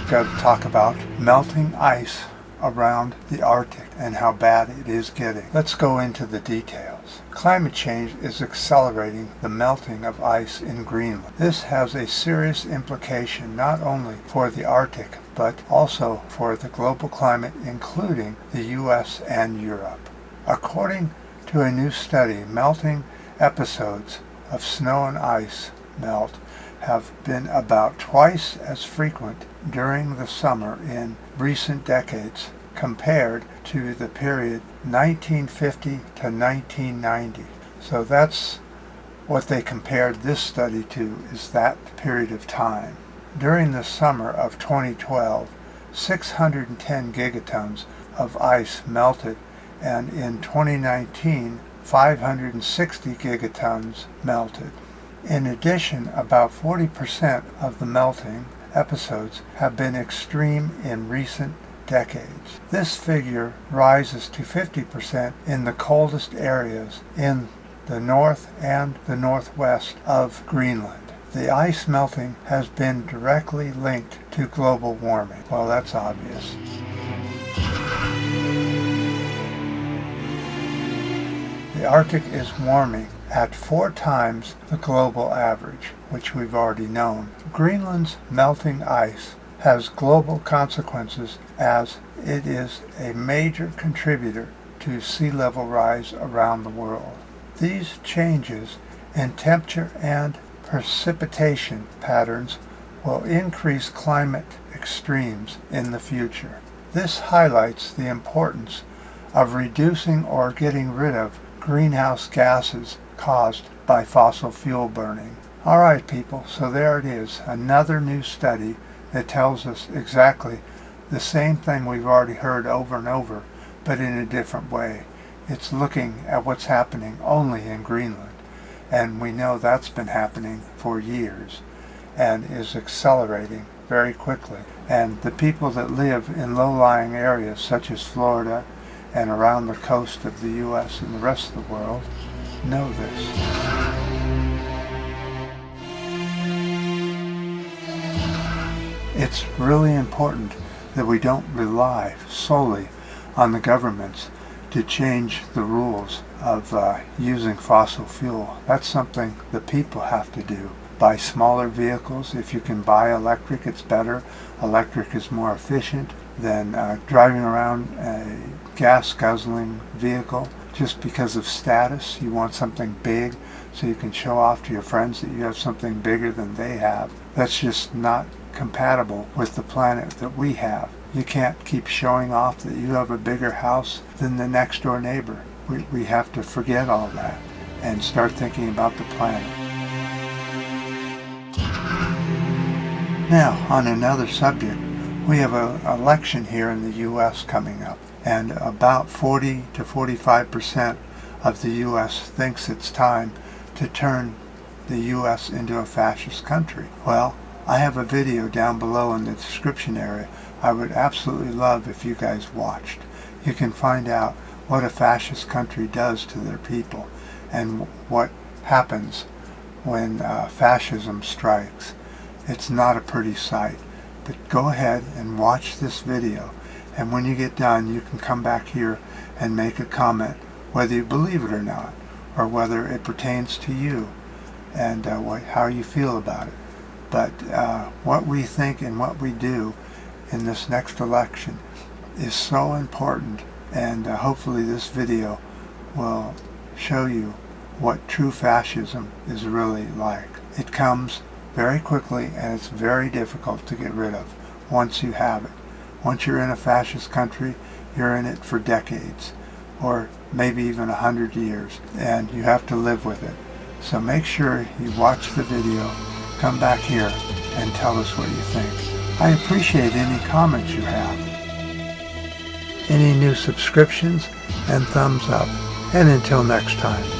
got to talk about melting ice around the Arctic and how bad it is getting. Let's go into the details. Climate change is accelerating the melting of ice in Greenland. This has a serious implication not only for the Arctic, but also for the global climate, including the U.S. and Europe. According to a new study, melting episodes of snow and ice melt have been about twice as frequent during the summer in recent decades compared to the period 1950 to 1990. So that's what they compared this study to, is that period of time. During the summer of 2012, 610 gigatons of ice melted, and in 2019, 560 gigatons melted. In addition, about 40% of the melting episodes have been extreme in recent decades. This figure rises to 50% in the coldest areas in the north and the northwest of Greenland. The ice melting has been directly linked to global warming. Well, that's obvious. The Arctic is warming at 4 times the global average, which we've already known. Greenland's melting ice has global consequences as it is a major contributor to sea level rise around the world. These changes in temperature and precipitation patterns will increase climate extremes in the future. This highlights the importance of reducing or getting rid of greenhouse gases caused by fossil fuel burning. Alright people, so there it is, another new study that tells us exactly the same thing we've already heard over and over, but in a different way. It's looking at what's happening only in Greenland, and we know that's been happening for years and is accelerating very quickly. And the people that live in low-lying areas such as Florida and around the coast of the U.S. and the rest of the world know this. It's really important that we don't rely solely on the governments to change the rules of using fossil fuel. That's something the people have to do. Buy smaller vehicles. If you can buy electric, it's better. Electric is more efficient than driving around a gas-guzzling vehicle just because of status. You want something big so you can show off to your friends that you have something bigger than they have. That's just not compatible with the planet that we have. You can't keep showing off that you have a bigger house than the next door neighbor. We have to forget all that and start thinking about the planet. Now, on another subject, we have an election here in the U.S. coming up, and about 40 to 45% of the U.S. thinks it's time to turn the U.S. into a fascist country. Well, I have a video down below in the description area I would absolutely love if you guys watched. You can find out what a fascist country does to their people and what happens when fascism strikes. It's not a pretty sight. But go ahead and watch this video, and when you get done you can come back here and make a comment whether you believe it or not, or whether it pertains to you and how you feel about it. But what we think and what we do in this next election is so important, and hopefully this video will show you what true fascism is really like. It comes very quickly, and it's very difficult to get rid of once you have it. Once you're in a fascist country, you're in it for decades, or maybe even 100 years, and you have to live with it. So make sure you watch the video, come back here, and tell us what you think. I appreciate any comments you have, any new subscriptions, and thumbs up. And until next time.